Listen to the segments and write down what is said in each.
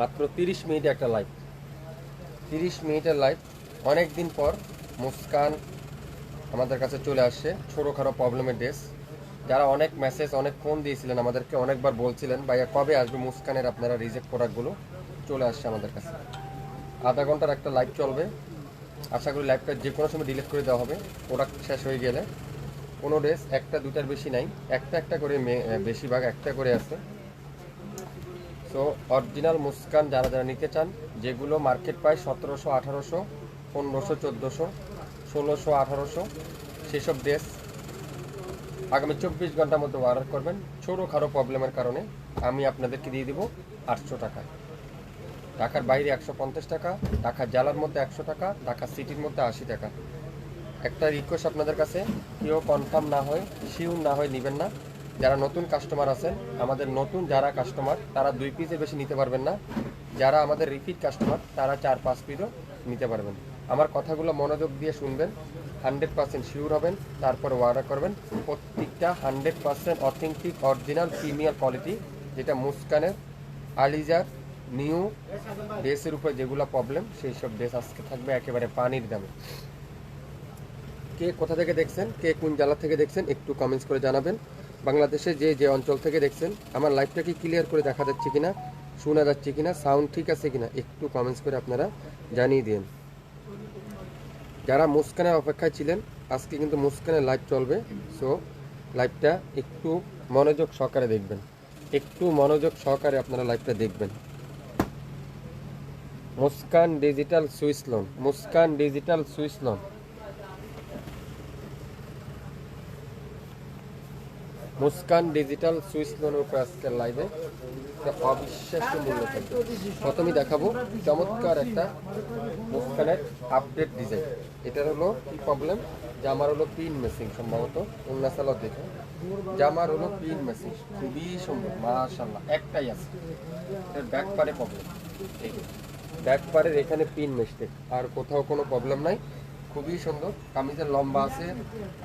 মাত্র 30 মিনিটে একটা লাইভ, 30 মিনিটের লাইভ। অনেক দিন পর মুস্কান আমাদের কাছে চলে আসছে ছোটোখাটো প্রবলেমের ড্রেস। যারা অনেক মেসেজ অনেক ফোন দিয়েছিলেন আমাদেরকে, অনেকবার বলছিলেন ভাইয়া কবে আসবে মুস্কানের আপনারা রিজেক্ট প্রোডাক্টগুলো, চলে আসছে আমাদের কাছে। আধা ঘন্টার একটা লাইভ চলবে, আশা করি লাইভটা যে কোনো সময় ডিলিট করে দেওয়া হবে প্রোডাক্ট শেষ হয়ে গেলে। কোনো ড্রেস একটা দুটার বেশি নাই, একটা একটা করে বেশিরভাগ একটা করে আছে। সো অরিজিনাল মুস্কান যারা যারা নিতে চান, যেগুলো মার্কেট প্রায় 1700, 1800, 1500, 1400, 1600, 1800 সেসব ড্রেস আগামী 24 ঘন্টার মধ্যে অর্ডার করবেন। ছোটোখাটো প্রবলেমের কারণে আমি আপনাদেরকে দিয়ে দিব 800 টাকায়। ঢাকার বাইরে 150 টাকা, ঢাকা জেলার মধ্যে 100 টাকা, ঢাকা সিটির মধ্যে 80 টাকা। একটা রিকোয়েস্ট আপনাদের কাছে, কেউ কনফার্ম না হয় শিওর না হয় নেবেন না। যারা নতুন কাস্টমার আছেন, আমাদের নতুন যারা কাস্টমার তারা 2 পিসের বেশি নিতে পারবেন না। যারা আমাদের রিপিট কাস্টমার তারা 4-5 পিসও নিতে পারবেন। আমার কথাগুলো মনোযোগ দিয়ে শুনবেন, 100% শিওর হবেন, তারপর অর্ডার করবেন। প্রত্যেকটা 100% অথেন্টিক অরিজিনাল প্রিমিয়ার কোয়ালিটি, যেটা মুস্কানের আলিজার নিউ ড্রেসের উপরে যেগুলো প্রবলেম সেই সব ড্রেস আজকে থাকবে একেবারে পানির দামে। কে কোথা থেকে দেখছেন, কে কোন জেলা থেকে দেখছেন একটু কমেন্টস করে জানাবেন। বাংলাদেশে যে যে অঞ্চল থেকে দেখছেন, আমার লাইভটা কি ক্লিয়ার করে দেখা যাচ্ছে কিনা, শোনা যাচ্ছে কিনা, সাউন্ড ঠিক আছে কিনা একটু কমেন্টস করে আপনারা জানিয়ে দিন। যারা মুস্কানের অপেক্ষায় ছিলেন, আজকে কিন্তু মুস্কানের লাইভ চলবে। সো লাইভটা একটু মনোযোগ সহকারে দেখবেন, একটু মনোযোগ সহকারে আপনারা লাইভটা দেখবেন। Muskan digital Swiss loan, Muskan digital Swiss loan, Muskan digital Swiss লোনের উপর আজকের লাইভে অবিশ্বাস্য মূল্য থাকবে। প্রথমেই দেখাবো চমৎকার একটা মুস্কানের আপডেট ডিজাইন। এটার হলো কি প্রবলেম, জামার হলো পিন মেসিং, সম্ভবত উন্নাসালত দেখে জামার হলো পিন মেসিং, খুবই সুন্দর মাশাআল্লাহ। একটাই আছে, এটার ব্যাক পারে প্রবলেম, এই ব্যাক পারের এখানে পিন মিস্টেক, আর কোথাও কোনো প্রবলেম নাই। খুবই সুন্দর। কামিজের লম্বা আছে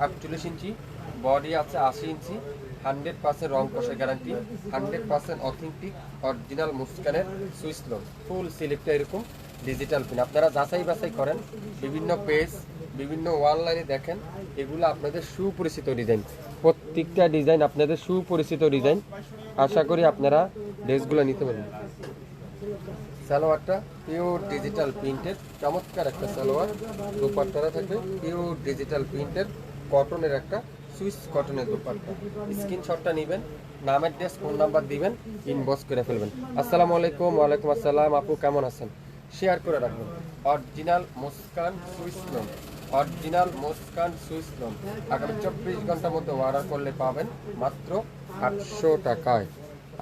48 ইঞ্চি, বডি আছে 80 ইঞ্চি। 100% রং কষের গ্যারান্টি, 100% অথেন্টিক অরিজিনাল মুস্কানের সুইস লোন। ফুল সিলেক্টটা এরকম ডিজিটাল পিন, আপনারা যাচাই বাছাই করেন, বিভিন্ন পেজ বিভিন্ন অনলাইনে দেখেন, এগুলো আপনাদের সুপরিচিত ডিজাইন। প্রত্যেকটা ডিজাইন আপনাদের সুপরিচিত ডিজাইন। আশা করি আপনারা ড্রেসগুলো নিতে পারবেন। সালোয়ারটা পিওর ডিজিটাল প্রিন্টের, চমৎকার একটা সালোয়ার। দোপাট্টাটা থাকবে পিওর ডিজিটাল প্রিন্টের কটনের একটা সুইস কটনের দোপাট্টা। স্ক্রিনশটটা নেবেন, নামের ড্রেস ফোন নাম্বার দিবেন, ইনবক্স করে ফেলবেন। আসসালামু আলাইকুম। ওয়ালাইকুম আসসালাম। আপু কেমন আছেন? শেয়ার করে রাখবেন। Original Muskan Swiss lawn, original Muskan Swiss loan আগামী 24 ঘন্টার মধ্যে অর্ডার করলে পাবেন মাত্র 800 টাকায়।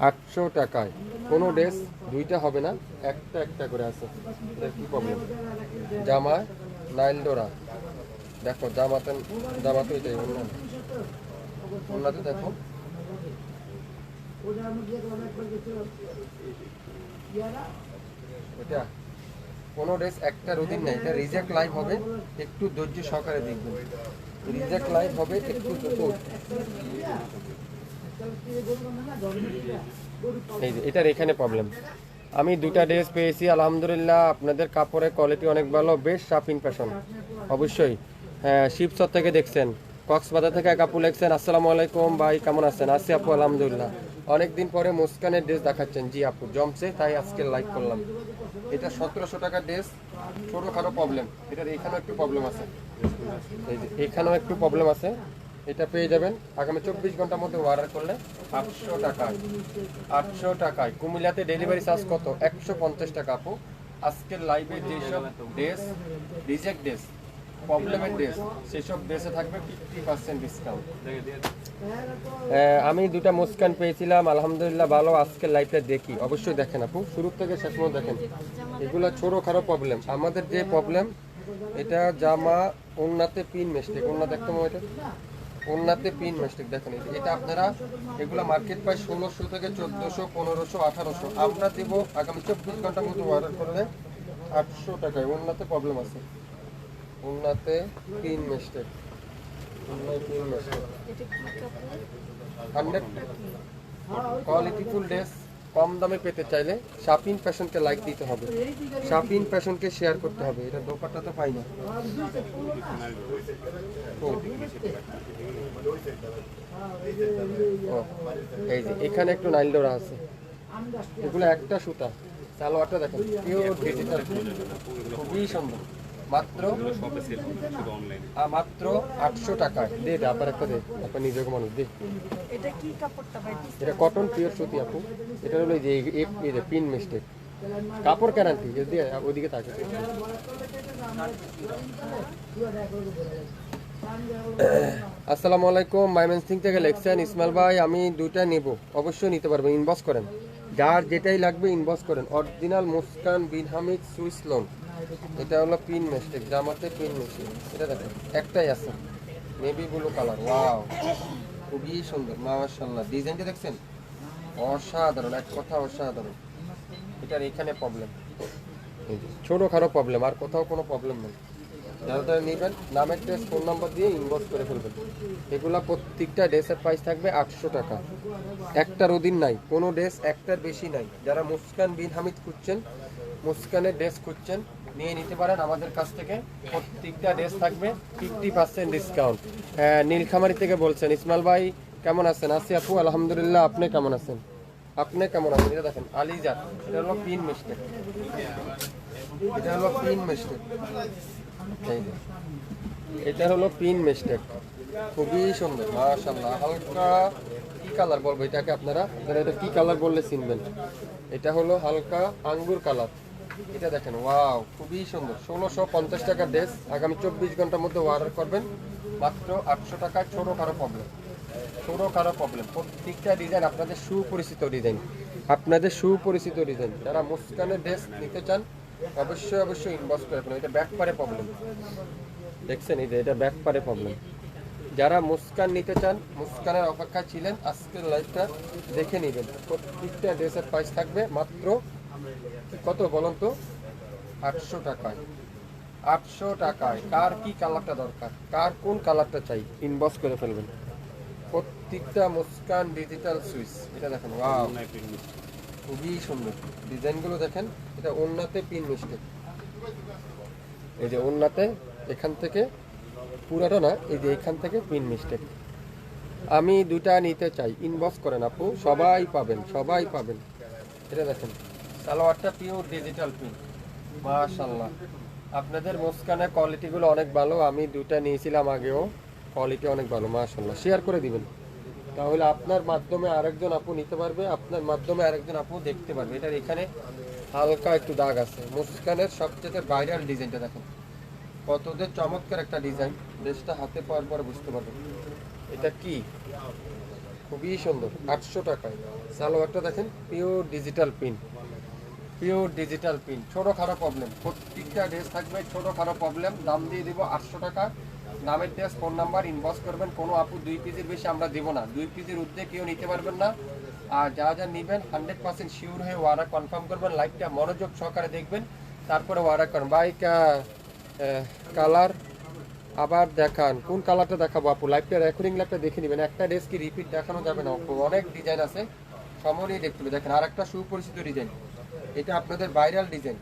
800 টাকায়। কোনো ড্রেস দুইটা হবে না, একটা একটা করে আছে। এটা কি প্রবলেম? জামা নাইল ডোরা, দেখো জামাতে, জামাতে এটাই অন্যতে দেখো, এটা কোনো ড্রেস একটা রুদিন নেই। এটা রিজেক্ট লাইভ হবে, একটু ধৈর্য সহকারে দেখবেন। রিজেক্ট লাইভ হবে, একটু এই যে এটার এখানে প্রবলেম। আমি দুটা ড্রেস পেয়েছি আলহামদুলিল্লাহ, আপনাদের কাপড়ের কোয়ালিটি অনেক ভালো, বেশ শাপিং ফ্যাশন। অবশ্যই হ্যাঁ, শিবচর থেকে দেখছেন, কক্সবাজার থেকে এক আপু লেখছেন আসসালামু আলাইকুম ভাই কেমন আছেন? আছি আপু আলহামদুলিল্লাহ। অনেকদিন পরে মুস্কানের ড্রেস দেখাচ্ছেন। জি আপু জমছে, তাই আজকে লাইক করলাম। এটা 1700 টাকার ড্রেস, ছোটোখাটো প্রবলেম। এটার এখানেও একটু প্রবলেম আছে, এই যে এখানেও একটু প্রবলেম আছে। এটা পেয়ে যাবেন আগামী 24 ঘন্টার মধ্যে অর্ডার করলে 800 টাকায়। 800 টাকায়। কুমিল্লাতে ডেলিভারি চার্জ কত? 150 টাকা আপু। আজকের লাইভে যেসব ড্রেস রিজেক্ট ড্রেস, প্রবলেমের ড্রেস, সেসব ড্রেসে থাকবে 50% ডিসকাউন্ট। আমি দুটা মুস্কান পেয়েছিলাম আলহামদুলিল্লাহ ভালো। আজকের লাইভটা দেখি, অবশ্যই দেখেন আপু, শুরু থেকে শেষ পর্যন্ত দেখেন। এগুলো ছোটো খাটো প্রবলেম। আমাদের যে প্রবলেম, এটা জামা ওন্নাতে পিন মিস্টেক, ওন্না দেখতে এটা ওন্নাতে পিন মিস্টেক দেখেন। এটা আপনারা এগুলো মার্কেট প্রাইস 1600 থেকে 1400, 1500, 1800। আমরা দেবো আগামী 24 ঘন্টার মধ্যে অর্ডার করলে 800 টাকায়। ওন্নাতে প্রবলেম আছে, ওন্নাতে পিন মিস্টেক, ওন্নায় print mistake. 100 quality full dress, কম দামে পেতে চাইলে শাপিন ফ্যাশনকে লাইক দিতে হবে, শাপিন ফ্যাশনকে শেয়ার করতে হবে। এটা দোপাট্টা তো পাই না। ও, এই যে এখানে একটু নাইল ডোরা আছে, এগুলো একটা সুতা। সালোয়ারটা দেখেন পিওর ডিজিটাল, খুবই সুন্দর। মাত্র মাত্র 800 টাকায়। দে দে আবার একটা দে, আপনার নিজেকে মানুষ দে। এটা কি কাপড়টা ভাই? এটা কটন পিওর সুতি আপু। এটা হলো এই যে পিন মিস্টেক, কাপড় গ্যারান্টি। যদি ওইদিকে থাকে। আসসালামু আলাইকুম, ময়মনসিংহ থেকে লেখছেন ইসমাইল ভাই, আমি দুইটা নেব। অবশ্যই নিতে পারবেন, ইনবক্স করেন। যার যেটাই লাগবে ইনবক্স করেন। অরিজিনাল মুস্কান বিন হামিদ সুইস লোন। এটা হলো পিন মিস্টেক, জামাতে পিন মিস্টেক। এটা দেখেন একটাই আছে, নেভি ব্লু কালার। ওয়াও, খুবই সুন্দর মাশাআল্লাহ। ডিজাইনটা দেখছেন, অসাধারণ, এক কথা অসাধারণ। এটার এখানে প্রবলেম, ছোটোখাটো প্রবলেম, আর কোথাও কোনো প্রবলেম নেই। যারা নেবেন নামের ড্রেস ফোন নাম্বার দিয়ে ইনবক্স করে ফেলবেন। এগুলা প্রত্যেকটা ড্রেসের প্রাইস থাকবে 800 টাকা। একটার অধীন নাই, কোনো ড্রেস একটার বেশি নাই। যারা মুস্কান বিন হামিদ খুঁজছেন, মুস্কানের ড্রেস খুঁজছেন, নিয়ে নিতে পারেন আমাদের কাছ থেকে। প্রত্যেকটা ড্রেস থাকবে 50% ডিসকাউন্ট। নীলখামারি থেকে বলছেন ইসমাইল ভাই কেমন আছেন? আছি আপু আলহামদুলিল্লাহ, আপনি কেমন আছেন? আপনি কেমন আছেন? এটা দেখেন আলিজার, এটা হলো পিন মিস্টেক, এটা হলো পিন মিস্টেক, এটা হলো পিন মিস্টেক। খুবই সুন্দর মাশাআল্লাহ। হালকা কি কালার বলবো এটাকে আপনারা এটা কি কালার বললে চিনবেন? এটা হলো হালকা আঙ্গুর কালার। এটা দেখেন ওয়াও, খুবই সুন্দর। 1650 টাকার ড্রেস, আগামী 24 ঘন্টার মধ্যে অর্ডার করবেন। মাত্র 800 টাকায়। ছোটোখাটো প্রবলেম, ছোটোখাটো প্রবলেম। প্রত্যেকটা ডিজাইন আপনাদের সুপরিচিত ডিজাইন, আপনাদের সুপরিচিত ডিজাইন। যারা মুস্কানের ড্রেস নিতে চান অবশ্যই অবশ্যই ইনবক্স করে ফেলুন। এটা ব্যাক পারে প্রবলেম, দেখছেন? এই যে এটা ব্যাক পারে প্রবলেম। যারা মুস্কান নিতে চান, মুস্কানের অপেক্ষায় ছিলেন, আজকের লাইভটা দেখে নেবেন। প্রত্যেকটা ড্রেসের প্রাইস থাকবে মাত্র কত বলুন তো? 800 টাকায়। 800 টাকায়। কার কি কালারটা দরকার, কার কোন কালারটা চাই, ইনবক্স করে ফেলবেন। প্রত্যেকটা মুস্কান ডিজিটাল সুইচ। এটা দেখেন ওয়াও, খুবই সুন্দর ডিজাইনগুলো দেখেন। এটা ওন্নাতে পিন মিস্টেক, এই যে ওন্নাতে এখান থেকে পুরোটা না, এই যে এখান থেকে পিন মিস্টেক। আমি দুটা নিতে চাই, ইনবক্স করেন আপু, সবাই পাবেন, সবাই পাবেন। এটা দেখেন সালোয়ারটা পিওর ডিজিটাল পিন মাশাআল্লাহ। আপনাদের মুস্কানের কোয়ালিটিগুলো অনেক ভালো, আমি দুটা নিয়েছিলাম আগেও, কোয়ালিটি অনেক ভালো মাশাআল্লাহ। শেয়ার করে দিবেন, তাহলে আপনার মাধ্যমে আরেকজন আপু নিতে পারবে, আপনার মাধ্যমে আরেকজন আপু দেখতে পারবে। এটার এখানে হালকা একটু দাগ আছে। মুস্কানের সবচেয়ে ভাইরাল ডিজাইনটা দেখেন, কতদের চমৎকার একটা ডিজাইন। ড্রেসটা হাতে পাওয়ার পর বুঝতে পারবেন এটা কি, খুবই সুন্দর। 800 টাকায়। সালোয়ারটা দেখেন pure digital pin, pure digital pin. ছোটোখাটো প্রবলেম, প্রত্যেকটা ড্রেস থাকবে ছোটোখাটো প্রবলেম। দাম দিয়ে দিব 800 টাকা। নামের ড্রেস ফোন নাম্বার ইনবক্স করবেন। কোনো আপু 2 পিসের বেশি আমরা দেবো না, 2 পিসের ঊর্ধ্বে কেউ নিতে পারবেন না। আর যা যা নেবেন 100% শিওর হয়ে অর্ডার কনফার্ম করবেন। লাইভটা মনোযোগ সহকারে দেখবেন, তারপরে অর্ডার করেন। ভাই কালার আবার দেখান, কোন কালারটা দেখাবো আপু? লাইভটা রেকর্ডিং লাইভটা দেখে নেবেন। একটা ড্রেস কি রিপিট দেখানো যাবে না আপু, অনেক ডিজাইন আছে, সময় দেখতে হবে। দেখেন আর একটা সুপরিচিত ডিজাইন, এটা আপনাদের ভাইরাল ডিজাইন।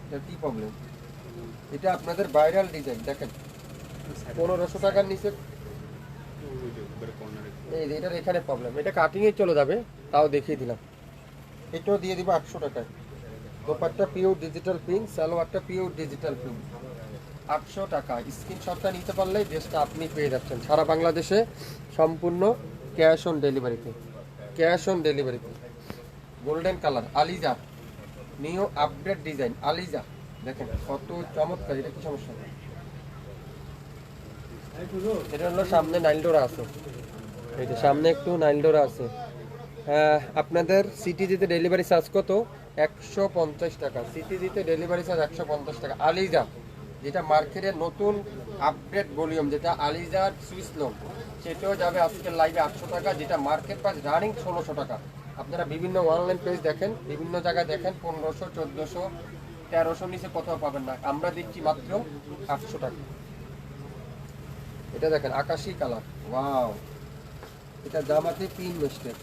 এটা কি প্রবলেম? এটা আপনাদের ভাইরাল ডিজাইন দেখেন, 1500 টাকার নিচে। এই যে এটার এখানে প্রবলেম, এটা কাটিংয়ে চলে যাবে, তাও দেখিয়ে দিলাম। এটাও দিয়ে দিব 800 টাকায়। দোপাট্টা পিওর ডিজিটাল প্রিন্ট, সালোয়ারটা পিওর ডিজিটাল প্রিন্ট। 800 টাকা। স্ক্রিনশটটা নিতে পারলেই ড্রেসটা আপনি পেয়ে যাচ্ছেন সারা বাংলাদেশে, সম্পূর্ণ ক্যাশ অন ডেলিভারিতে, ক্যাশ অন ডেলিভারিতে। Golden colour Aliza, new update design Aliza, দেখেন কত চমৎকার। এটা কি সমস্যা? এটা হলো সামনে নাইলডোরা আছে, এই যে সামনে একটু নাইলডোরা আছে। আপনাদের সিটিজিতে ডেলিভারি চার্জ কত? 150 টাকা। সিটিজিতে ডেলিভারি চার্জ 150 টাকা। আলিজা, যেটা মার্কেটের নতুন আপডেট ভলিউম, যেটা আলিজার সুইস লোন, সেটাও যাবে আজকের লাইভে 800 টাকা। যেটা মার্কেট প্রাইস রানিং 1600 টাকা। আপনারা বিভিন্ন অনলাইন পেজ দেখেন, বিভিন্ন জায়গায় দেখেন 1500, 1400, 1300 নিচে কোথাও পাবেন না। আমরা দিচ্ছি মাত্র 800 টাকা। এটা দেখেন আকাশি কালার, ওয়াও। এটা জামাতে পিন মিস্টেক,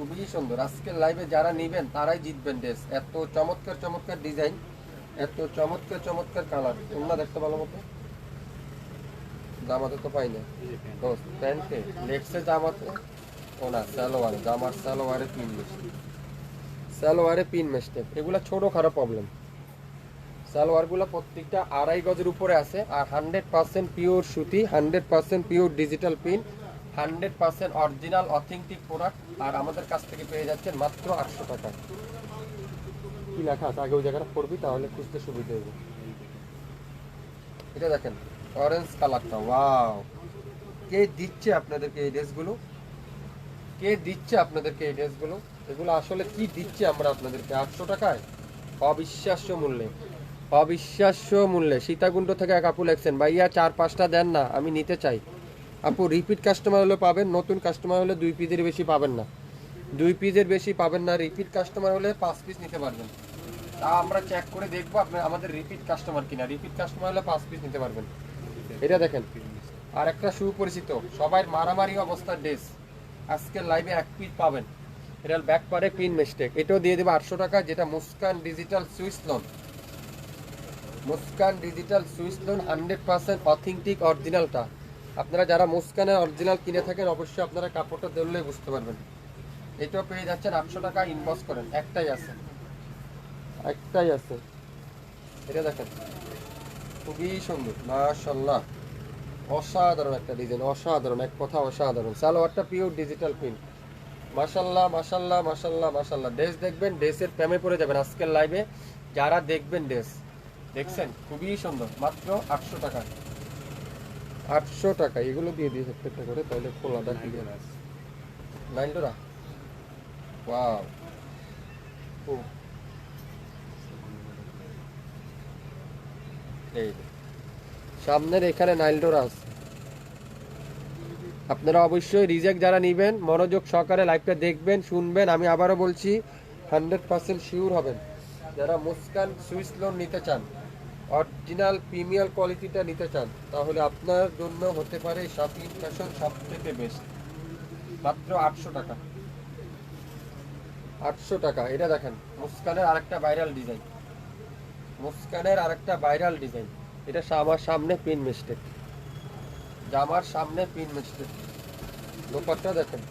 খুবই সুন্দর। আজকের লাইভে যারা নেবেন তারাই জিতবেন ড্রেস। এত চমৎকার চমৎকার ডিজাইন, এত চমৎকার চমৎকার কালার। তোমরা দেখতে ভালো মতো জামাতে তো পাই না, তো প্যান্টে লেগসে জামাতে ও না, সালোয়ারে, জামার সালোয়ারে পিন মিস্টেক, সালোয়ারে পিন মিস্টেক। এগুলো ছোট খারাপ প্রবলেম। সালোয়ারগুলো প্রত্যেকটা 2.5 গজের উপরে আছে, আর 100% পিওর সুতি, 100% pure digital print, 100% original authentic product. আর আমাদের কাছ থেকে পেয়ে যাচ্ছেন মাত্র 800 টাকা। কি লেখা আছে আগে ওই জায়গাটা পড়বি, তাহলে খুঁজতে সুবিধা হবে। এটা দেখেন অরেঞ্জ কালারটা, ওয়াও! কে দিচ্ছে আপনাদেরকে এই ড্রেসগুলো? কে দিচ্ছে আপনাদেরকে এই ড্রেসগুলো? এগুলো আসলে কি দিচ্ছে আমরা আপনাদেরকে 800 টাকায়? অবিশ্বাস্য মূল্যে, অবিশ্বাস্য মূল্যে। সীতাকুণ্ড থেকে এক আপু লেখছেন, ভাইয়া 4-5টা দেন না, আমি নিতে চাই। আপু রিপিট কাস্টমার হলে পাবেন, নতুন কাস্টমার হলে 2 পিসের বেশি পাবেন না, 2 পিসের বেশি পাবেন না। রিপিট কাস্টমার হলে 5 পিস নিতে পারবেন। তা আমরা চেক করে দেখবো আপনার আমাদের রিপিট কাস্টমার কিনা। রিপিট কাস্টমার হলে 5 পিস নিতে পারবেন। এটা দেখেন আর একটা সুপরিচিত সবাই মারামারি অবস্থার ড্রেস, আজকের লাইভে 1 পিস পাবেন। এটার ব্যাক পারে পিন মিস্টেক, এটাও দিয়ে দেবো 800 টাকা। যেটা Muskan digital Swiss loan, Muskan digital Swiss loan 100% authentic অরিজিনালটা। আপনারা যারা মুস্কানের অরিজিনাল কিনে থাকেন অবশ্যই আপনারা কাপড়টা ধরলেই বুঝতে পারবেন। এটাও পেয়ে যাচ্ছেন 800 টাকা। ইনবক্স করেন, একটাই আছে, একটাই আছে। এটা দেখেন খুবই সুন্দর, মাশাআল্লাহ, অসাধারণ একটা ডিজাইন, অসাধারণ, এক কথা অসাধারণ। সালোয়ারটা পিওর ডিজিটাল প্রিন্ট, মাশাআল্লাহ মাশাআল্লাহ মাশাআল্লাহ মাশাআল্লাহ। ড্রেস দেখবেন, ড্রেসের প্রেমে পড়ে যাবেন আজকের লাইভে যারা দেখবেন। ড্রেস দেখছেন খুবই সুন্দর, মাত্র 800 টাকা, 800 টাকা। এগুলো দিয়ে দিয়ে একটা করে, তাহলে খোলাটা ক্লিয়ার আছে। নাইলডোরা, ওয়াও! এই যে সামনের এখানে নাইলডোরা আছে। আপনারা অবশ্যই রিজেক্ট যারা নেবেন মনোযোগ সহকারে লাইভটা দেখবেন, শুনবেন। আমি আবারও বলছি 100% শিওর হবেন। যারা মুস্কান সুইস লোন নিতে চান, অরিজিনাল প্রিমিয়ার কোয়ালিটিটা নিতে চান, তাহলে আপনার জন্য হতে পারে শাপিং ফ্যাশন সব থেকে বেস্ট। মাত্র 800 টাকা, 800 টাকা। এটা দেখেন মুস্কানের আরেকটা ভাইরাল ডিজাইন, মুস্কানের আরেকটা ভাইরাল ডিজাইন। এটা আমার সামনে পিন মিস্টেক, জামার সামনে পিন মিস্টেক। দোপাট্টা দেখেন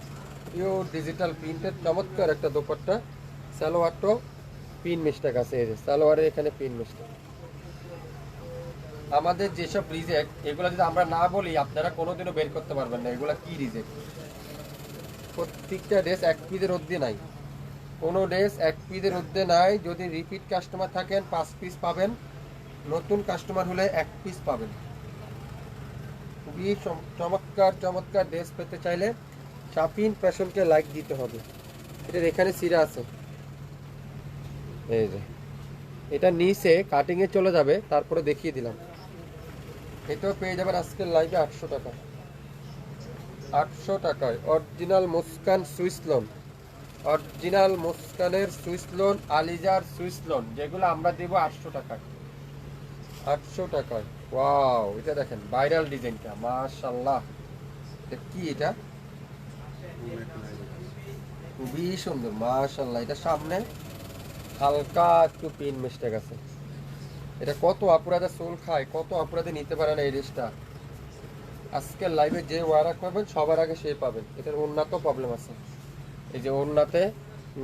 পিওর ডিজিটাল প্রিন্টের চমৎকার একটা দোপাট্টা। সালোয়ারটাও পিন মিস্টেক আছে, এই যে সালোয়ারের এখানে পিন মিস্টেক। আমাদের যেসব রিজেক্ট, এগুলো যদি আমরা না বলি আপনারা কোনোদিনও বের করতে পারবেন না এগুলা কি রিজেক্ট। প্রত্যেকটা ড্রেস 1 পিসের ঊর্ধ্বে নাই, কোনো ড্রেস 1 পিসের ঊর্ধ্বে নাই। যদি রিপিট কাস্টমার থাকেন 5 পিস পাবেন, নতুন কাস্টমার হলে 1 পিস পাবেন। খুবই চমৎকার চমৎকার ড্রেস পেতে চাইলে শাপিন ফ্যাশনকে লাইক দিতে হবে। এটার এখানে সিরা আছে, এই যে এটা নিচে কাটিংয়ে চলে যাবে, তারপরে দেখিয়ে দিলাম। এটাও পেয়ে যাবেন আজকের লাইভে 800 টাকা, 800 টাকায়। Original Muskan Swiss lawn, original মুস্কানের সুইস লোন, আলিজার সুইস লোন, যেগুলো আমরা দেবো 800 টাকায়, 800 টাকায়। ওয়াও! এটা দেখেন ভাইরাল ডিজাইনটা, মাশাআল্লাহ। এটা কি? এটা খুবই সুন্দর, মাশাআল্লাহ। এটা সামনে হালকা একটু পিন মিস্টেক আছে। এটা কত আপুরাদা সোল খায়, কত আপুরাদে নিতে পারে না এই ড্রেসটা। আজকের লাইভে যে ওয়ারা করবেন সবার আগে সে পাবেন। এটার ওড়নাতেও প্রবলেম আছে, এই যে ওড়নাতে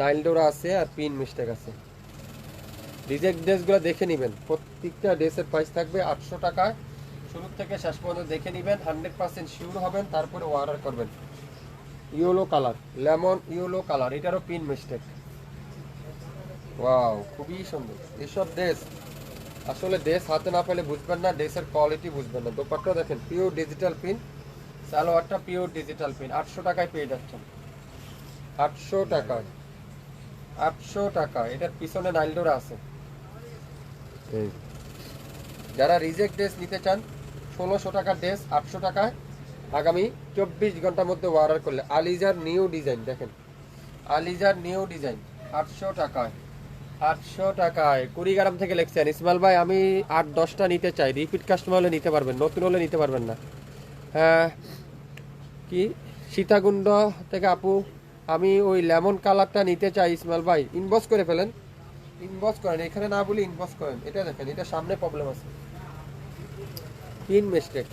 নাইলডোরা আছে আর পিন মিস্টেক আছে। রিজেক্ট ড্রেসগুলো দেখে নেবেন, প্রত্যেকটা ড্রেসের প্রাইস থাকবে 800 টাকায়। শুরু থেকে শেষ পর্যন্ত দেখে নেবেন, 100% শিওর হবেন, তারপরে অর্ডার করবেন। Yellow colour, lemon yellow colour, এটারও পিন মিস্টেক। ওয়াও, খুবই সুন্দর এসব ড্রেস। আসলে ড্রেস হাতে না পেলে বুঝবেন না, ড্রেসের কোয়ালিটি বুঝবেন না। দোপাট্টা দেখেন পিওর ডিজিটাল পিন, সালোয়ারটা পিওর ডিজিটাল পিন। 800 টাকায় পেয়ে যাচ্ছেন, 800 টাকায়, 800 টাকা। এটার পিছনে নাইলডোরা আছে। যারা রিজেক্ট ড্রেস নিতে চান, 1600 টাকার ড্রেস 800 টাকায় আগামী 24 ঘন্টার মধ্যে অর্ডার করলে। আলিজার নিউ ডিজাইন দেখেন, আলিজার নিউ ডিজাইন 800 টাকায়, 800 টাকায়। কুড়িগ্রাম থেকে লিখছেন ইসমাইল ভাই, আমি 8-10টা নিতে চাই। রিপিট কাস্টমার হলে নিতে পারবেন, নতুন হলে নিতে পারবেন না। হ্যাঁ, কি সীতাকুণ্ড থেকে আপু আমি ওই লেমন কালারটা নিতে চাই ইসমাইল ভাই, ইনবক্স করে ফেলেন, ইনবক্স করেন, এখানে না বলি ইনবক্স করেন। এটা দেখেন, এটা সামনে প্রবলেম আছে, pin mistake,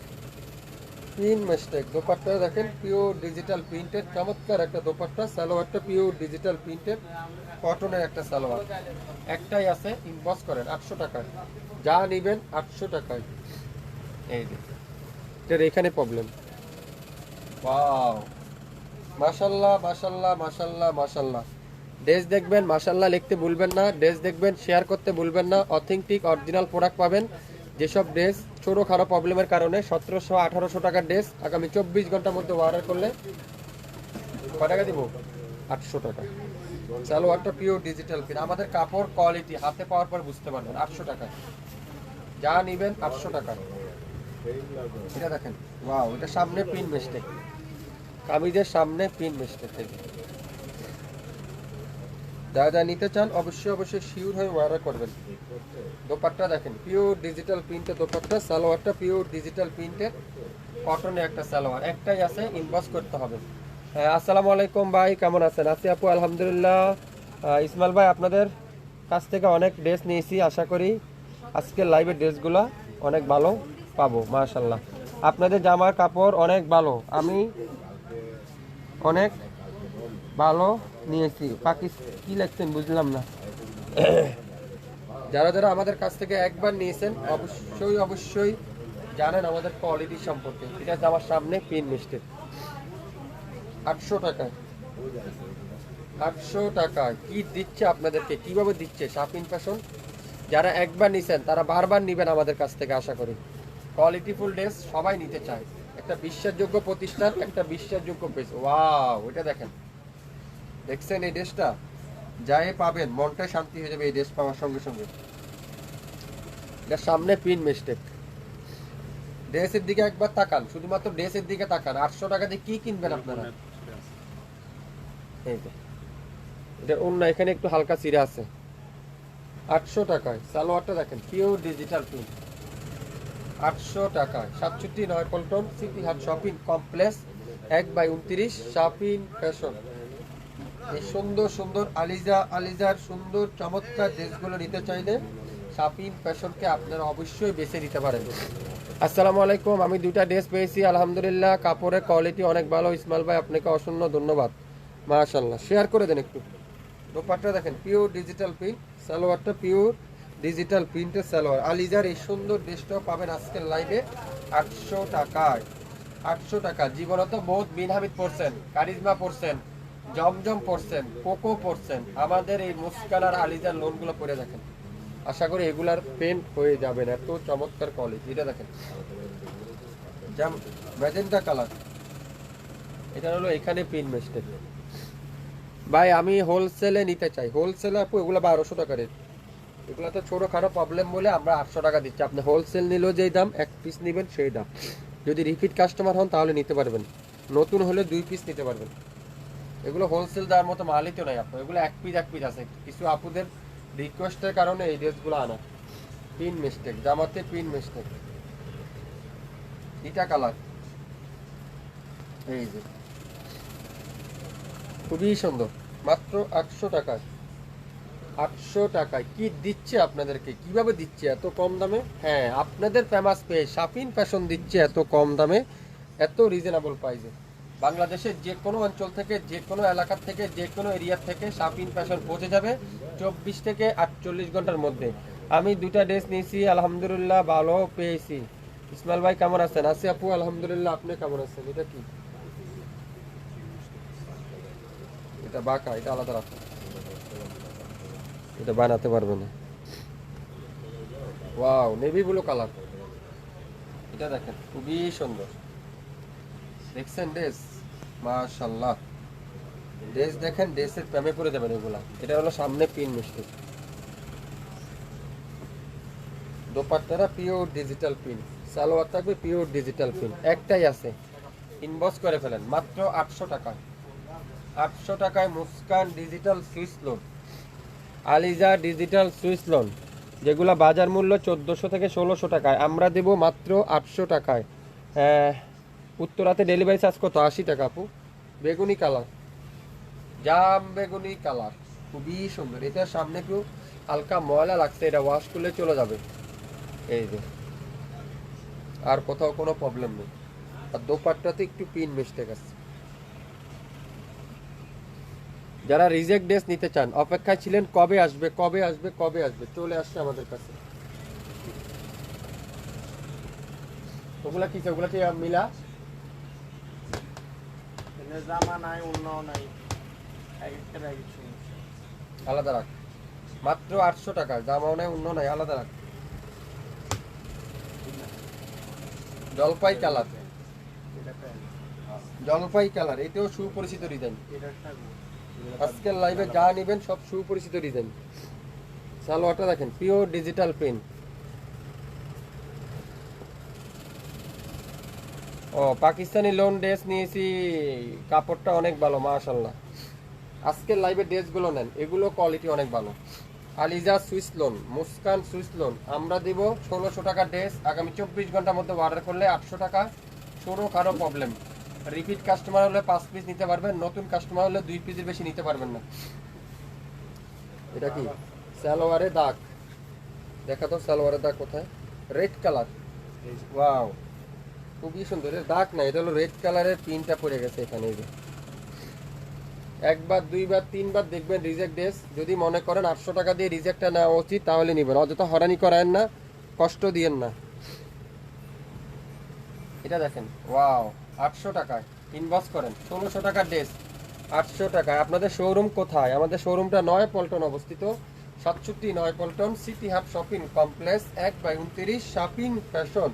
pin mistake. Dupatta দেখেন পিওর ডিজিটাল প্রিন্টেড, চমৎকার একটা দোপাট্টা। সালোয়ারটা পিওর ডিজিটাল প্রিন্টেড, কটনের একটা সালোয়ার, একটাই আছে, ইনবক্স করেন 800 টাকায়, যা নেবেন 800 টাকায়। এই যে এটার এখানে প্রবলেম। ওয়াও, মাশাল্লাহ মাশাল্লাহ মাশাল্লাহ মাশাল্লাহ। ড্রেস দেখবেন, মাশাল্লাহ লিখতে ভুলবেন না, ড্রেস দেখবেন, শেয়ার করতে ভুলবেন না। অথেন্টিক অরিজিনাল প্রোডাক্ট পাবেন। যেসব ড্রেস ছোটো খারাপ প্রবলেমের কারণে 1700-1800 টাকার ড্রেস আগামী 24 ঘন্টার মধ্যে অর্ডার করলে কয় টাকা দিব? 800 টাকা। সালোয়ারটা পিওর ডিজিটাল প্রিন্ট, আমাদের কাপড় কোয়ালিটি হাতে পাওয়ার পর বুঝতে পারবেন। 800 টাকা, যা নেবেন 800 টাকা। এটা দেখেন, ওয়াও, এটা সামনে পিন মিস্টেক, কামিজের সামনে পিন মিস্টেক থেকে। যা যা নিতে চান অবশ্যই শিওর হয়ে অর্ডার করবেন। দোপাট্টা দেখেন পিওর ডিজিটাল প্রিন্টের দোপাট্টা, সালোয়ারটা পিওর ডিজিটাল প্রিন্টের, কটনে একটা সালোয়ার, একটাই আছে, ইনবক্স করতে হবে। হ্যাঁ, আসসালামু আলাইকুম ভাই, কেমন আছেন? আছি আপু, আলহামদুলিল্লাহ। ইসমাইল ভাই, আপনাদের কাছ থেকে অনেক ড্রেস নিয়েছি, আশা করি আজকের লাইভের ড্রেসগুলো অনেক ভালো পাবো, মাশাল্লাহ। আপনাদের জামার কাপড় অনেক ভালো, আমি অনেক ভালো নিয়েছি। কি লিখছেন বুঝলাম না। যারা যারা আমাদের কাছ থেকে একবার নিয়েছেন অবশ্যই জানেন আমাদের কোয়ালিটি সম্পর্কে। ঠিক আছে, আমার সামনে পিন মিস্টেক। 800 টাকায়, 800 টাকায় কি দিচ্ছে আপনাদেরকে, কিভাবে দিচ্ছে শাপিন ফ্যাশন। যারা একবার নিছেন তারা বারবার নিবেন আমাদের কাছ থেকে, আশা করি। কোয়ালিটিফুল ড্রেস সবাই নিতে চায়, একটা বিশ্বাসযোগ্য প্রতিষ্ঠান, একটা বিশ্বাসযোগ্য পেজ। ওয়াও, এটা দেখেন, দেখছেন এই ড্রেসটা, যাই পাবেন মনটা শান্তি হয়ে যাবে এই ড্রেস পাওয়ার সঙ্গে সঙ্গে। এটার সামনে পিন মিস্টেক। ড্রেসের দিকে একবার তাকান, শুধুমাত্র ড্রেসের দিকে তাকান। 800 টাকা দিয়ে কি কিনবেন আপনারা? এই যে এটা অন্য, এখানে একটু হালকা চিরা আছে। 800 টাকায় সালোয়ারটা দেখেন পিওর ডিজিটাল প্রিন্ট, 800 টাকায়। 67 পল্টন সিটি হাট শপিং কমপ্লেক্স 1/29 শাপিন ফ্যাশন। এই সুন্দর সুন্দর আলিজার সুন্দর চমৎকার ড্রেসগুলো নিতে চাইলে শাপিন ফ্যাশনকে আপনারা অবশ্যই বেছে নিতে পারেন। আসসালামু আলাইকুম, আমি দুইটা ড্রেস পেয়েছি, আলহামদুলিল্লাহ। কাপড়ের কোয়ালিটি অনেক ভালো। ইসমাইল ভাই, আপনাকে অসংখ্য ধন্যবাদ, মাশাআল্লাহ। শেয়ার করে দেন একটু। দোপাট্টা দেখেন পিওর ডিজিটাল প্রিন্ট, সালোয়ারটা পিওর ডিজিটাল প্রিন্টের সালোয়ার। আলিজার এই সুন্দর ড্রেসটাও পাবেন আজকের লাইভে 800 টাকায়। 800 টাকা। জীবনত বহুত বিন হামিদ পড়ছেন, কারিজমা পড়ছেন, জমজম পড়ছেন, কোকো পড়ছেন, আমাদের এই মুস্কান আর আলিজার লোনগুলো পরে দেখেন, আশা করি এগুলার পেন্ট হয়ে যাবেন, এত চমৎকার কোয়ালিটি। এটা দেখেন, যেমন ম্যাজেন্টা কালার, এটা হলো এখানে পিন মিস্টেক। ভাই, আমি হোলসেলে নিতে চাই, হোলসেলে আপু এগুলো 1200 টাকা রেট। এগুলো তো ছোটো খাটো প্রবলেম বলে আমরা 800 টাকা দিচ্ছি। আপনি হোলসেল নিলেও যেই দাম, এক পিস নেবেন সেই দাম। যদি রিপিট কাস্টমার হন তাহলে নিতে পারবেন, নতুন হলে 2 পিস নিতে পারবেন। এগুলো হোলসেল দেওয়ার মতো মালই তো নাই আপনার, এগুলো এক পিস আছে। কিছু আপুদের রিকোয়েস্টের কারণে এই ড্রেসগুলো আনা। পিন মিস্টেক, জামাতে পিন মিস্টেক। এটা কালার, এই যে খুবই সুন্দর, মাত্র 800 টাকায়। 800 টাকায় কি দিচ্ছে আপনাদেরকে, কিভাবে দিচ্ছে এত কম দামে? হ্যাঁ, আপনাদের ফেমাস পেজ শাপিন ফ্যাশন দিচ্ছে এত কম দামে, এত রিজনেবল প্রাইসে। বাংলাদেশের যে কোনো অঞ্চল থেকে, যে কোনো এলাকার থেকে, যে কোনো এরিয়ার থেকে শাপিন ফ্যাশন পৌঁছে যাবে 24 থেকে 48 ঘন্টার মধ্যে। আমি দুটা ড্রেস নিয়েছি, আলহামদুলিল্লাহ ভালো পেয়েছি। ইসমাইল ভাই কেমন আছেন? আছি আপু, আলহামদুলিল্লাহ। আপনি কেমন আছেন? এটা কি, এটা বাঁকা, এটা আলাদা রাখো, এটা বানাতে পারবে না। ওয়াও, নেভি ব্লু কালার, এটা দেখেন খুবই সুন্দর। দেখছেন ড্রেস, মাশাআল্লাহ। ড্রেস দেখেন, ড্রেসের প্রেমে পড়ে যাবেন এগুলা। এটা হলো সামনে পিন মিস্টেক। দোপাট্টাটা পিওর ডিজিটাল পিন, সালোয়ার থাকবে পিওর ডিজিটাল পিন, একটাই আছে, ইনবক্স করে ফেলেন মাত্র 800 টাকা। 800 টাকায় Muskan digital Swiss loan, Aliza digital Swiss loan, যেগুলা বাজার মূল্য 1400 থেকে 1600 টাকায়, আমরা দেব মাত্র 800 টাকায়। উত্তরাতে ডেলিভারি চার্জ কত? 80 টাকা আপু। বেগুনি কালার, জাম বেগুনি কালার, খুবই সুন্দর। এটার সামনে একটু হালকা ময়লা লাগছে, এটা ওয়াশ করলে চলে যাবে। এই যে, আর কোথাও কোনো প্রবলেম নেই। আর দোপাট্টাতে একটু পিন মিস্টেক আছে। যারা রিজেক্ট ড্রেস নিতে চান, অপেক্ষায় ছিলেন কবে আসবে কবে আসবে কবে আসবে, চলে আসছে আমাদের কাছে। ওগুলা কি, ওগুলা কি মিলা? জামা নাই, উন্নাও নাই, আলাদা রাখ, মাত্র 800 টাকা। জামাও নাই, অন্য নাই, আলাদা রাখ। জলপাই কালার, জলপাই কালার, এটাও সুপরিচিত ডিজাইন। আজকের লাইভে যা নেবেন সব সুপরিচিত ডিজাইন। সালোয়ারটা দেখেন, পিওর ডিজিটাল প্রিন্ট। ও পাকিস্তানি লোন ড্রেস নিয়েছি, কাপড়টা অনেক ভালো মাশাআল্লাহ। আজকের লাইভে ড্রেসগুলো নেন, এগুলো কোয়ালিটি অনেক ভালো। Aliza Swiss loan, Muskan Swiss loan, আমরা দিব 1600 টাকা ড্রেস। আগামী 24 ঘন্টার মধ্যে অর্ডার করলে 800 টাকা। সরো কারো প্রবলেম, রিপিট কাস্টমার হলে 5 পিস নিতে পারবেন, নতুন কাস্টমার হলে 2 পিসের বেশি নিতে পারবেন না। এটা কি সালোয়ারে দাগ, দেখা তো সালোয়ারের দাগ কোথায়? রেড কালার, ওয়াও খুবই সুন্দর। এর দাগ না, এটা হলো রেড কালারের পিনটা পড়ে গেছে এখানে। এই যে একবার দুইবার তিনবার দেখবেন রিজেক্ট ড্রেস। যদি মনে করেন 800 টাকা দিয়ে রিজেক্টটা নেওয়া উচিত, তাহলে নেবেন, অযথা হরানি করায়েন না, কষ্ট দিয়েন না। এটা দেখেন, ওয়াও 800 টাকায় ইনবক্স করেন। 1600 টাকার ড্রেস 800 টাকায়। আপনাদের শোরুম কোথায়? আমাদের শোরুমটা নয়াপল্টন অবস্থিত, 67 Naya Paltan city hub shopping complex, 1/29 shopping fashion.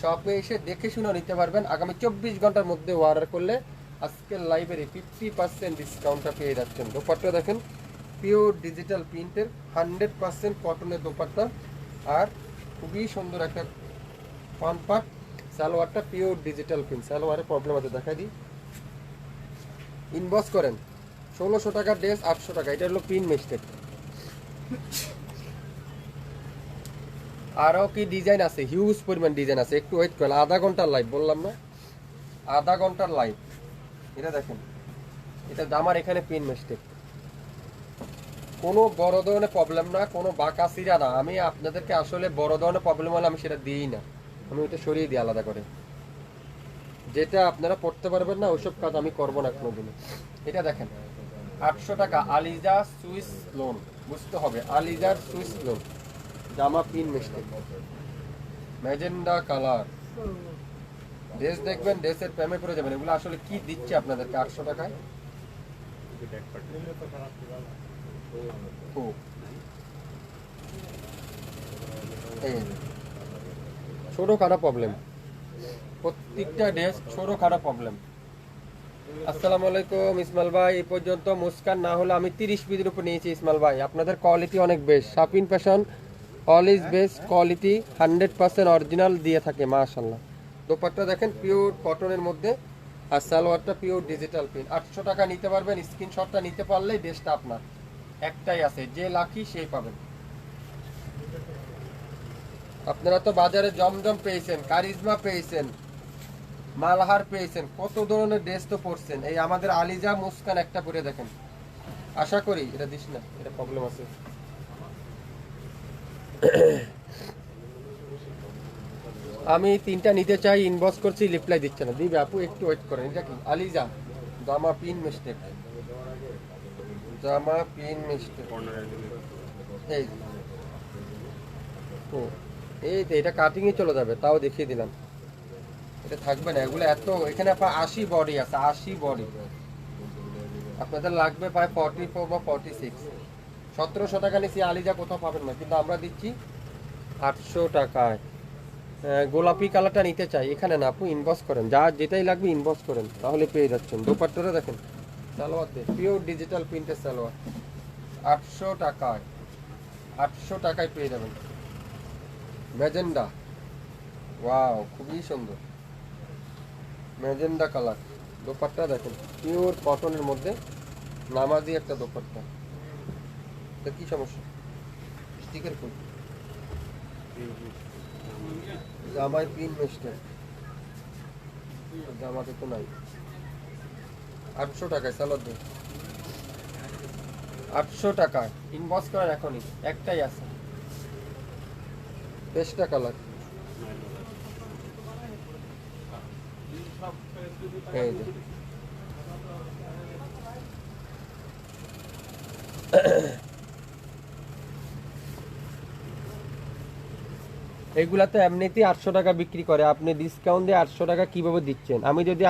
শপে এসে দেখে শুনে নিতে পারবেন। আগামী 24 ঘন্টার মধ্যে অর্ডার করলে আজকের লাইব্রেরি 50% ডিসকাউন্টটা পেয়ে যাচ্ছেন। দোপাট্টা দেখেন, পিওর ডিজিটাল প্রিন্টের 100% কটনের দোপাট্টা, আর খুবই সুন্দর একটা ফ্রন্ট পার্ট। সালোয়ারটা পিওর ডিজিটাল প্রিন্ট, সালোয়ারের প্রবলেম আছে দেখাই দিই। ইনবক্স করেন, 1600 টাকার ড্রেস 800 টাকা, এটা হলো পিন মিস্টেক। আরও কি ডিজাইন আছে, হিউজ পরিমাণ ডিজাইন আছে, একটু ওয়েট করেন। আধা ঘন্টার লাইভ বললাম না, আধা ঘন্টার লাইভ। এটা দেখেন, এটা জামার এখানে পিন মিস্টেক, কোনো বড় ধরনের প্রবলেম না, কোনো বাঁকাচিরা না। আমি আপনাদেরকে আসলে বড় ধরনের প্রবলেম হলে আমি সেটা দিই না, আমি ওইটা সরিয়ে দিই আলাদা করে। যেটা আপনারা পড়তে পারবেন না ওইসব কাজ আমি করবো না কোনোদিনও। এটা দেখেন 800 টাকা, আলিজা সুইস লোন, বুঝতে হবে আলিজার সুইস লোন। জামা pin mistake, magenta colour. Dress দেখবেন, ড্রেসের প্রেমে পড়ে যাবেন। এগুলো আসলে কি দিচ্ছে আপনাদেরকে 800 টাকায়? ও, এই ছোট খারাপ প্রবলেম, প্রত্যেকটা ড্রেস ছোট খারাপ প্রবলেম। আসসালামু আলাইকুম ইসমাইল ভাই, এই পর্যন্ত মুস্কান না হলে আমি 30 পিসের উপর নিয়েছি। ইসমাইল ভাই, আপনাদের কোয়ালিটি অনেক best. শাপিন fashion all is best quality, 100% original দিয়ে থাকে মাশাআল্লাহ। দোপাট্টা দেখেন পিওর কটনের মধ্যে, আর সালোয়ারটা পিওর ডিজিটাল প্রিন্ট। 800 টাকা নিতে পারবেন, স্ক্রিনশটটা নিতে পারলেই ড্রেসটা আপনার। একটাই আছে, যে লাকি সেই পাবেন। আপনারা তো বাজারে জমজম পেয়েছেন, কারিজমা পেয়েছেন, মালহার পেয়েছেন, কত ধরনের ড্রেস তো পরছেন। এই আমাদের আলিজা মুস্কান একটা পরে দেখেন। আশা করি এটা দিস না, এটা প্রবলেম আছে। আমি 3টা নিতে চাই, ইনবক্স করছি, রিপ্লাই দিচ্ছে না। দিবে আপু, একটু ওয়েট করেন। এটা কি আলিজা, জামা পিন মিস্টেক, জামা পিন মিস্টেক। এই ও, এই তো এটা কাটিংয়ে চলে যাবে, তাও দেখিয়ে দিলাম। এটা থাকবে না, এগুলো এত। এখানে আপনার 80 বডি আছে, 80 বডি। আপনাদের লাগবে প্রায় 44 বা 46। 1700 টাকা নিচ্ছি, আলিজা কোথাও পাবেন না, কিন্তু আমরা দিচ্ছি 800 টাকায়। গোলাপি কালারটা নিতে চাই, এখানে না আপু, ইনবক্স করেন, যা যেটাই লাগবে ইনবক্স করেন, তাহলে পেয়ে যাচ্ছেন। দোপাট্টাটা দেখেন, সালোয়ার দে পিওর ডিজিটাল প্রিন্টের সালোয়ার, 800 টাকায়, 800 টাকায় পেয়ে যাবেন। ম্যাজেন্ডা, ওয়াও খুবই সুন্দর ম্যাজেন্ডা কালার। দোপাট্টা দেখেন পিওর কটনের মধ্যে, নামাজি একটা দোপাট্টা। এটা কি সমস্যা? স্টিকের ফুল, জামায় পিন মিস্টেক, জামাতে তো নাই। 800 টাকায় সালোয়ার দেন, 800 টাকা ইনবক্স করেন এখনই, একটাই আছে। পেস্টা কালার, এই যে এগুলা তো এমনিতেই 800 টাকা বিক্রি করে, আপনি ডিসকাউন্ট দিয়ে 800 টাকা কিভাবে দিচ্ছেন?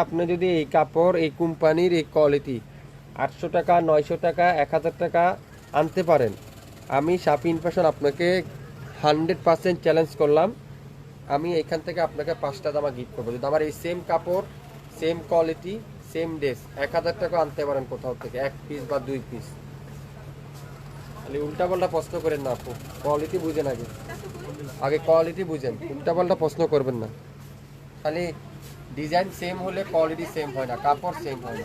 আপনি যদি এই কাপড়, এই কোম্পানির এই কোয়ালিটি 800 টাকা, 900 টাকা, 1000 টাকা আনতে পারেন, আমি শাপিন ফ্যাশন আপনাকে 100% চ্যালেঞ্জ করলাম, আমি এইখান থেকে আপনাকে 5টা জামা গিফট করবো যদি আমার এই সেম কাপড়, সেম কোয়ালিটি, সেম ড্রেস 1000 টাকা আনতে পারেন কোথাও থেকে, 1 পিস বা 2 পিস। খালি উল্টাপাল্টা প্রশ্ন করেন না আপু, কোয়ালিটি বুঝেন আগে, আগে কোয়ালিটি বুঝেন, উল্টাপাল্টা প্রশ্ন করবেন না। খালি ডিজাইন সেম হলে কোয়ালিটি সেম হয় না, কাপড় সেম হয় না।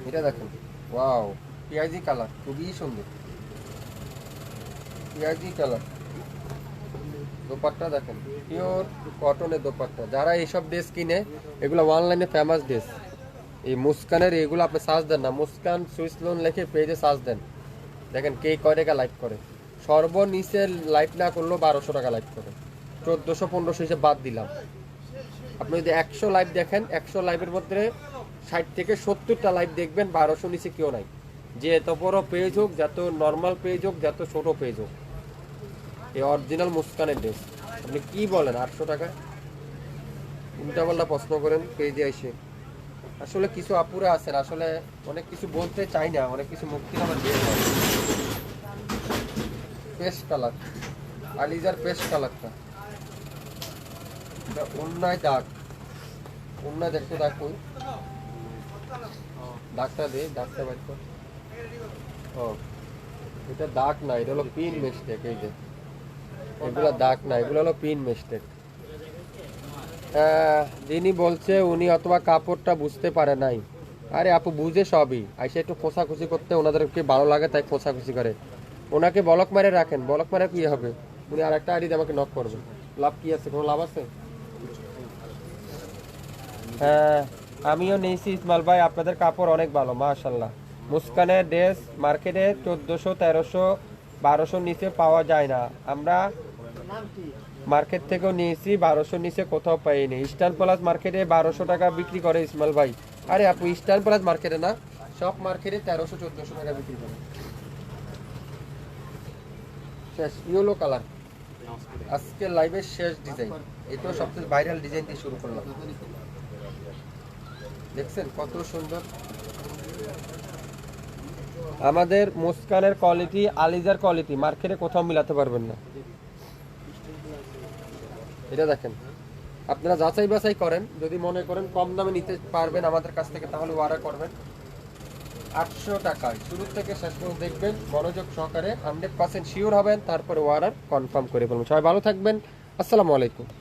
এটা দেখেন, ওয়াও, পিআইজি কালার, খুবই সুন্দর পিআইজি কালার। দোপাট্টা দেখেন, পিওর কটনের দোপাট্টা। যারা এইসব ড্রেস কিনে, এগুলো অনলাইনে ফেমাস ড্রেস। এই মুস্কানের এগুলো আপনি সার্চ দেন না, মুস্কান সুইস লোন লিখে পেজে সার্চ দেন, দেখেন কে কয় টাকা লাইক করে। সর্বনিচে লাইক না করলেও 1200 টাকা লাইক করে, 1400-1500 হিসেবে বাদ দিলাম। আপনি যদি 100 লাইভ দেখেন, 100 লাইভের মধ্যে 60 থেকে 70টা লাইভ দেখবেন 1200 নিচে কেউ নাই। যে এত বড় পেজ হোক, যত নর্মাল পেজ হোক, যত ছোট পেজ হোক, এই অরিজিনাল মুস্কানের ড্রেস আপনি কি বলেন 800 টাকায়? উল্টাপাল্টা প্রশ্ন করেন পেজে এসে। আসলে কিছু আপুরা আছেন, আসলে অনেক কিছু বলতে চাই না, অনেক কিছু মুক্তি আমার বের হয়। পেস্ট কালার, আলিজার পেস্ট কালারটা, অন্যায় দাগ, অন্যায় দেখতে দাগ কই, দাগটা দে, দাগটা বাইর কর। ও, এটা দাগ না, এটা হলো পিন মিস্টেক। এই যে এগুলো দাগ না, এগুলো হলো পিন মিস্টেক। যিনি বলছে উনি অথবা কাপড়টা বুঝতে পারে নাই। আরে আপু বুঝে সবই, আইসা একটু খোঁচাখুচি করতে ওনাদেরকে ভালো লাগে তাই খোঁচাখুচি করে। ওনাকে বলক মারে রাখেন, বলক মারে কি হবে, উনি আর একটা আইডি আমাকে নক করবেন, লাভ কি আছে? কোনো লাভ আছে? হ্যাঁ, আমিও নিয়েছি ইসমাইল ভাই, আপনাদের কাপড় অনেক ভালো মাশাআল্লাহ। মুস্কানের ড্রেস মার্কেটে 1400, 1300, 1200 নিচে পাওয়া যায় না। আমরা মার্কেট থেকেও নিয়েছি, 1200 নিচে কোথাও পাইনি। ইস্টার্ন প্লাস মার্কেটে 1200 টাকা বিক্রি করে ইসমাইল ভাই। আরে আপু ইস্টার্ন প্লাস মার্কেটে না, সব মার্কেটে 1300-1400 টাকা বিক্রি করে। শেষ ইয়েলো কালার, আজকে লাইভের শেষ ডিজাইন, এটাও সবচেয়ে ভাইরাল ডিজাইন দিয়ে শুরু করলাম। দেখছেন কত সুন্দর আমাদের মুস্কানের কোয়ালিটি, আলিজার কোয়ালিটি মার্কেটে কোথাও মিলাতে পারবেন না। এটা দেখেন, আপনারা যাচাই বাছাই করেন, যদি মনে করেন কম দামে নিতে পারবেন আমাদের কাছ থেকে, তাহলে অর্ডার করবেন। 800 টাকায় শুরু থেকে শেষ পর্যন্ত দেখবেন, মনোযোগ সহকারে 100% শিওর হবেন, তারপরে অর্ডার কনফার্ম করে বলবেন। সবাই ভালো থাকবেন, আসসালামু আলাইকুম।